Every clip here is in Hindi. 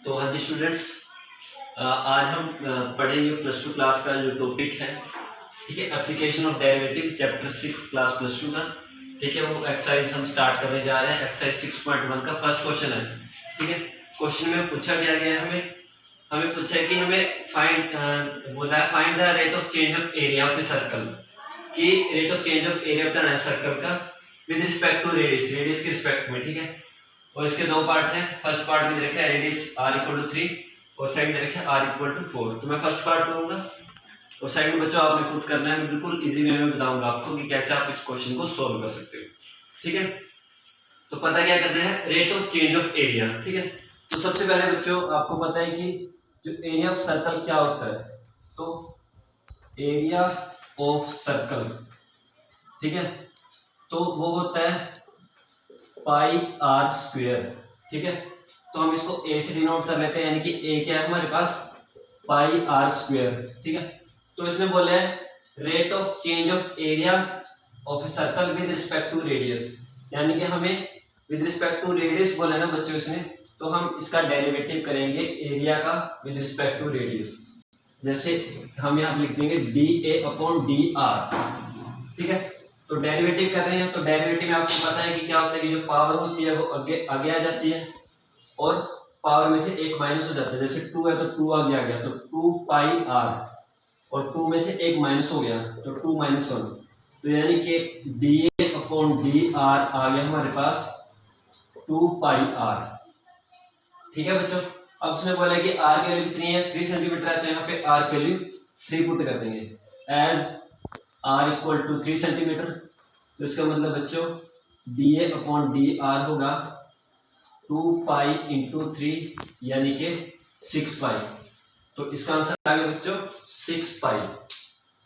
तो हाँ जी स्टूडेंट्स, आज हम पढ़ेंगे प्लस टू क्लास का जो टॉपिक है, ठीक है, application of derivative chapter 6 class plus two का, ठीक है। वो एक्सरसाइज हम स्टार्ट करने जा रहे हैं। एक्सरसाइज 6.1 का फर्स्ट क्वेश्चन है, ठीक है। क्वेश्चन में पूछा गया है हमें पूछा है कि हमें बोला है find the rate of change of area of the circle, कि rate of change of area बताना है सर्कल का विद रिस्पेक्ट टू रेडियस के रिस्पेक्ट में, ठीक है। और इसके दो पार्ट हैं। फर्स्ट पार्ट में देखा है रेडियस r = 3 और सेकंड में देखा है r = 4। तो मैं फर्स्ट पार्ट करूंगा और सेकंड बच्चों आपने खुद करना है। मैं बिल्कुल इजी वे में बताऊंगा आपको कि कैसे आप इस क्वेश्चन को सॉल्व कर सकते हो, ठीक है। तो पता क्या करते हैं, rate of change of area, ठीक है। तो सबसे पहले बच्चों आपको पता है कि जो एरिया ऑफ सर्कल क्या होता है, तो एरिया ऑफ सर्कल, ठीक है, तो वो होता है पाई r स्क्वायर, ठीक है। तो हम इसको a से डिनोट कर लेते हैं, यानी कि a क्या है हमारे पास, पाई r स्क्वायर, ठीक है। तो इसमें बोले हैं rate of change of area of a circle with respect to radius, यानी कि हमें विद रिस्पेक्ट टू रेडियस बोला ना बच्चों इसने, तो हम इसका डेरिवेटिव करेंगे एरिया का विद रिस्पेक्ट टू रेडियस। जैसे हम यहाँ लिख देंगे dA/dr, ठीक है। तो डेरिवेटिव कर रहे हैं, तो डेरिवेटिव में आपको पता है कि क्या होता है कि जो पावर होती है वो आगे आ जाती है और पावर में से एक माइनस हो जाता है। जैसे 2 है तो 2 आगे आ गया, तो 2 पाई r, और 2 में से एक माइनस हो गया तो 2 - 1, तो यानी कि dA/dr आ गया हमारे पास 2 पाई r, ठीक है बच्चों। अब उसने बोला कि r की वैल्यू कितनी है, 3 सेंटीमीटर है, तो यहाँ पे r की वैल्यू 3 पुट कर देंगे एज r = 3 सेंटीमीटर। तो इसका मतलब बच्चों dA/dr होगा 2 पाई × 3 यानी कि 6 पाई। तो इसका आंसर आ गया बच्चों 6 पाई,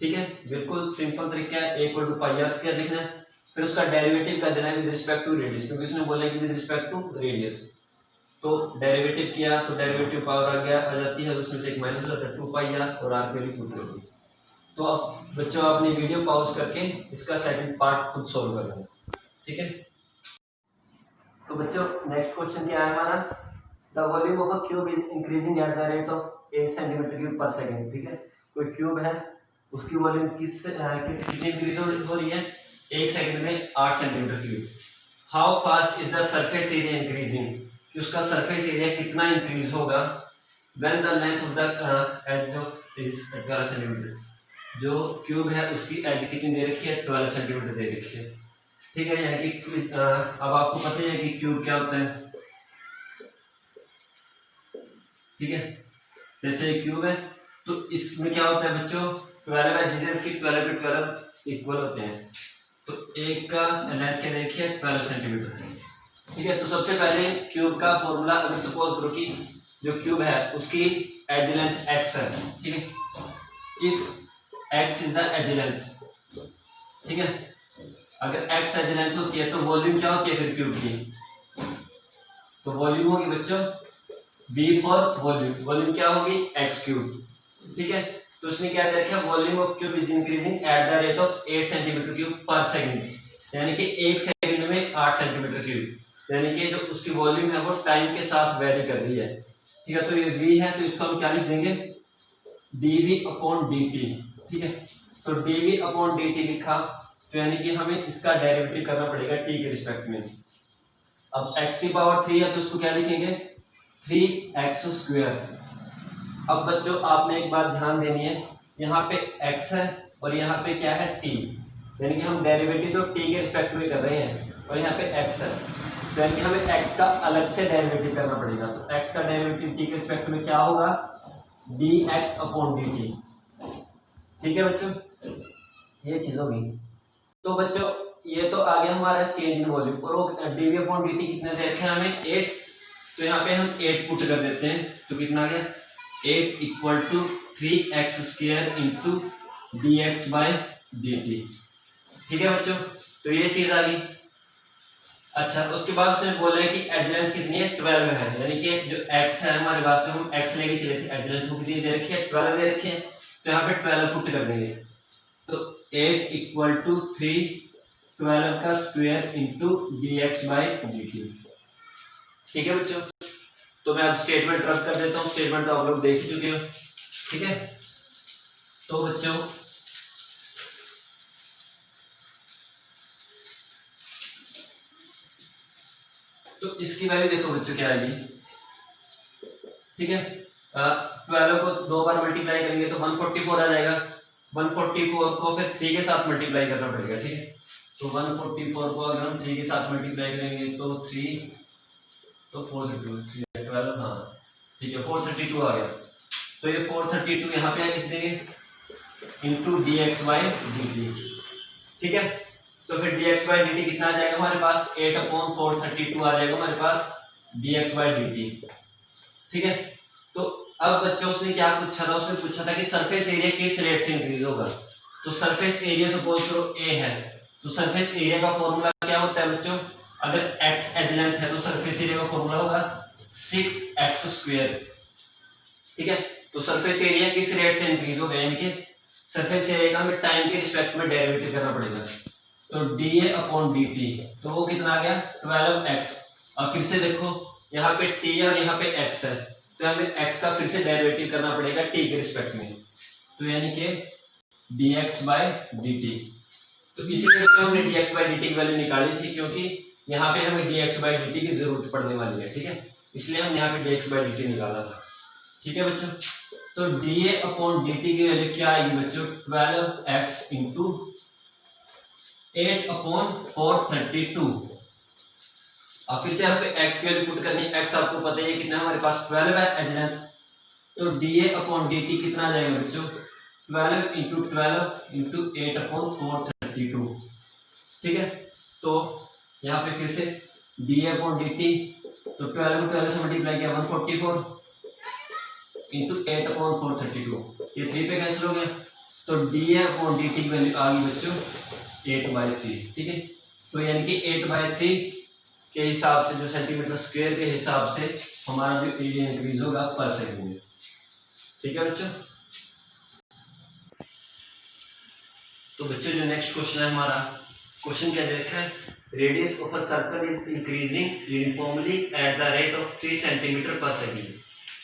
ठीक है। बिल्कुल सिंपल तरीका है, a = πr² लिखना है, फिर उसका डेरिवेटिव कर देना है विद रिस्पेक्ट टू रेडियस, क्योंकि उसने बोला है कि विद रिस्पेक्ट टू रेडियस। तो डेरिवेटिव किया तो डेरिवेटिव पावर आ जाती है, उसमें से एक माइनस हो जाता है 2 पाई r, और r की वैल्यू पुट कर दी। तो अब बच्चों आपने वीडियो पॉज करके इसका सेकंड पार्ट खुद सॉल्व करना है, ठीक है। तो बच्चों नेक्स्ट क्वेश्चन क्या है हमारा, the volume of a cube is increasing at the rate of 8 centimetre cube पर सेकंड, ठीक है। कोई क्यूब है, उसकी वॉल्यूम कितनी इंक्रीज हो रही है, 1 सेकंड में 8 centimetre cube. How fast is the surface area increasing, कि उसका सरफेस एरिया कितना इंक्रीज होगा when the length of the edge of is 12 centimetre. जो क्यूब है उसकी एज कितनी दे रखी है, 12 सेंटीमीटर दे रखी है, ठीक है। यानी कि अब आपको पता है कि क्यूब क्या होता है, ठीक है। जैसे क्यूब है तो इसमें क्या होता है बच्चों, 12 एजेस इसकी 12 पे 12 इक्वल होते हैं, तो एक का लेंथ क्या देखिए 12 सेंटीमीटर, ठीक है। तो सबसे पहले क्यूब का फॉर्मूला, अगर सपोज करो कि जो क्यूब है उसकी एज लेंथ x है, ठीक है। If x is the edge length, ठीक है, अगर x एज लेंथ होती है तो वॉल्यूम क्या होती है फिर क्यूब की, तो वॉल्यूम होगी बच्चों v फॉर वॉल्यूम, वॉल्यूम क्या होगी x³, ठीक है। तो उसने क्या दे रखा है, volume of cube is increasing at the rate of 8 centimetre cube पर सेकंड, यानी कि 1 सेकंड में 8 सेंटीमीटर क्यूब, यानी कि जो उसकी वॉल्यूम है वो टाइम के साथ वेरी कर रही है, ठीक है। तो ये v है तो इसको हम क्या लिख देंगे dv/dt, ठीक है। तो dv/dt लिखा, तो यानी कि हमें इसका डेरिवेटिव करना पड़ेगा t के रिस्पेक्ट में। अब x³ है तो उसको क्या लिखेंगे 3x²। अब बच्चों आपने एक बात ध्यान देनी है, यहाँ पे x है और यहाँ पे क्या है t, यानी कि हम डेरिवेटिव तो t के रिस्पेक्ट में कर रहे हैं, और यहाँ पे x है, तो यानी कि हमें x का अलग से डेरिवेटिव करना पड़ेगा। तो x का डेरिवेटिव t के रिस्पेक्ट में क्या होगा dx/dt, ठीक है बच्चों, ये चीज होगी। तो बच्चों ये तो आ गया हमारा चेंज इन वॉल्यूम, और वो dv/dt कितने दे रखे हैं हमें 8, तो यहाँ पे हम 8 पुट कर देते हैं, तो कितना आ गया 8 = 3x² × dx/dt, ठीक है बच्चों। तो ये चीज आ गई। अच्छा, उसके बाद उसने बोला है कि एज लेंथ कितनी है 12 है, यानी कि जो x है हमारे पास में हम x लेके चले थे, एज लेंथ कितनी दे रखी है 12 दे रखी है, तो यहाँ पे 12 पुट कर देंगे, तो 8 = 3 12 का स्क्वायर × dx/dt, ठीक है बच्चों। तो मैं अब स्टेटमेंट रब कर देता हूँ, स्टेटमेंट तो आप लोग देख ही चुके हो, ठीक है। तो बच्चों तो इसकी वैल्यू देखो बच्चों क्या आएगी, ठीक है। 12 को 2 बार मल्टीप्लाई करेंगे तो 144 आ जाएगा। 144 को फिर 3 के साथ मल्टीप्लाई करना पड़ेगा, ठीक है। तो 144 को अगर हम 3 के साथ मल्टीप्लाई करेंगे तो 3 तो 432 12, हाँ ठीक है 432 आ गया। तो ये 432 यहाँ पे लिख देंगे into d x by d t, ठीक है। तो फिर d x by d t कितना आ जाएगा हमारे पास 8/432 आ जाएगा हमारे पास d x by d t, ठीक है। तो अब बच्चों उसने क्या पूछा था, उसने पूछा था कि सरफेस एरिया किस रेट से इंक्रीज होगा। तो सरफेस एरिया सपोज करो ए है, तो सरफेस एरिया का फॉर्मूला क्या होता है बच्चों, अगर x एज लेंथ है तो सरफेस एरिया का फॉर्मूला होगा 6x², ठीक है। तो सरफेस एरिया किस रेट से इंक्रीज होगा, यानी कि सरफेस एरिया का हमें टाइम के रिस्पेक्ट में डेरिवेटिव करना पड़ेगा। तो dA/dt तो वो कितना आ गया 12x। अब फिर से देखो यहाँ पे t है और यहाँ पे x है, तो हमें x का फिर से डेरिवेटिव करना पड़ेगा t के रिस्पेक्ट में, तो यानी कि dx/dt। तो इसीलिए तो हमने dx/dt की वैल्यू निकाली थी, क्योंकि यहाँ पे हमें dx/dt की जरूरत पड़ने वाली है, ठीक है। इसलिए हम यहाँ पे dx/dt निकाला था, ठीक है बच्चों। तो dA/dt की वैल्यू क्या आएगी बच्चों 12x इंटू 8/432। अब फिर से यहाँ पे x की वैल्यू पुट करनी है, x आपको पता है कितना हमारे पास 12 है एज लेंथ। तो dA/dt कितना आ जाएगा बच्चों 12 इंटू 12 इंटू 8/432, ठीक है। तो यहाँ पे फिर से dA/dt तो 12 को 12 से मल्टीप्लाई किया 144 इंटू 8/432, ये 3 पे कैंसिल हो गया। तो dA/dt की वैल्यू आ गई बच्चों 8/3, ठीक है। तो यानी कि 8/3 के हिसाब से जो सेंटीमीटर स्क्वायर के हिसाब से हमारा जो एरिया इंक्रीज होगा पर सेकंड में, ठीक है बच्चों। तो बच्चों जो नेक्स्ट क्वेश्चन है हमारा, क्वेश्चन क्या देखा है, radius of a circle is increasing uniformly at the rate of 3 centimetre पर सेकंड।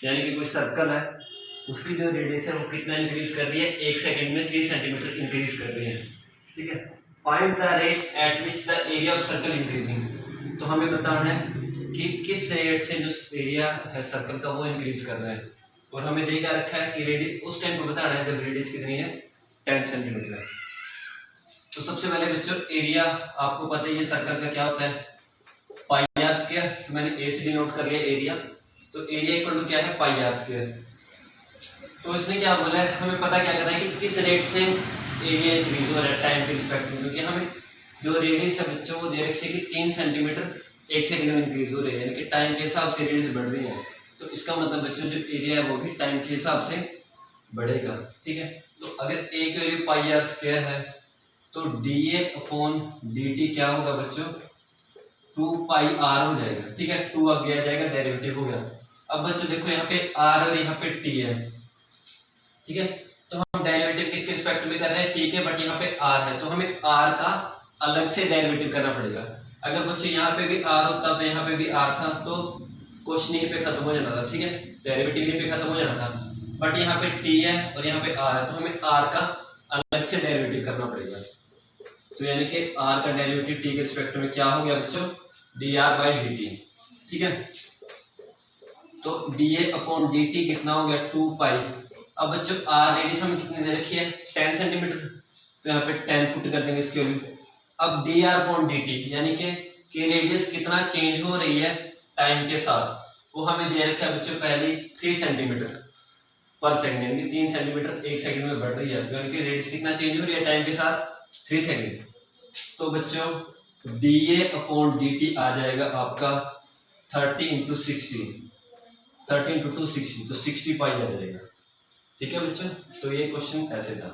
यानी कि कोई सर्कल है, उसकी जो रेडियस है वो कितना इंक्रीज कर रही है, 1 सेकंड में 3 सेंटीमीटर इंक्रीज कर रही है, ठीक है। Find the rate at which the area of circle increasing. तो हमें बताना है कि किस रेट से जो एरिया है सर्कल का वो इंक्रीज कर रहा है, और हमें दे क्या रखा है कि रेडियस उस टाइम पे बताना है जब रेडियस कितनी है 10 सेंटीमीटर है। तो सबसे पहले बच्चों एरिया आपको पता है ये सर्कल का क्या होता है πr², तो मैंने ए से डिनोट कर लिया एरिया। तो एरिया इक्वल टू क्या है πr²। तो इसने क्या बोला है, हमें पता क्या करना है कि किस रेट से एरिया इंक्रीज हो रहा है टाइम के रिस्पेक्ट में, क्योंकि हमें जो रेडियस है बच्चों वो दे रखी है कि 3 सेंटीमीटर 1 सेकंड में इंक्रीज हो रही है, यानी कि टाइम के हिसाब से रेडियस बढ़ रही है। तो इसका मतलब बच्चों जो एरिया है वो भी टाइम के हिसाब से बढ़ेगा, ठीक है। तो अगर ए की वैल्यू πr² है तो dA/dt क्या होगा बच्चों 2πr हो जाएगा, ठीक है। 2 अब गया जाएगा डेरिवेटिव हो गया। अब बच्चों देखो यहाँ पे r और यहाँ पे t है, ठीक है। तो हम डेरिवेटिव किसके रिस्पेक्ट में कर रहे हैं t के, बट यहाँ पे r है, तो हमें r का अलग से डेरिवेटिव करना पड़ेगा। अगर बच्चों यहाँ पे भी r होता तो यहाँ पे भी r था तो क्वेश्चन यहीं पे खत्म हो जाना था, ठीक है, डेरिवेटिव यहीं पे खत्म हो जाना था। बट यहाँ पे t है और यहाँ पे r है, तो हमें r का अलग से डेरिवेटिव करना पड़ेगा। तो यानी कि r का डेरिवेटिव t के रिस्पेक्ट में क्या हो गया बच्चों dr/dt, ठीक है। तो dA/dt कितना हो गया 2π। अब बच्चों r रेडियस हमें कितनी दे रखी है 10 सेंटीमीटर, तो यहाँ पे 10 पुट कर देंगे इसके वैल्यू। अब dr/dt यानी कि रेडियस कितना चेंज हो रही है टाइम के साथ वो हमें दे रखा है बच्चों पहले 3 सेंटीमीटर पर सेकंड, यानी कि 3 सेंटीमीटर 1 सेकंड में बढ़ रही है, यानी कि रेडियस कितना चेंज हो रही है टाइम के साथ 3 सेकंड। तो बच्चों dA/dt आ जाएगा आपका 30 × 60, 30 × 2 60, तो 60π आ जाएगा, ठीक है बच्चों। तो ये क्वेश्चन ऐसे था।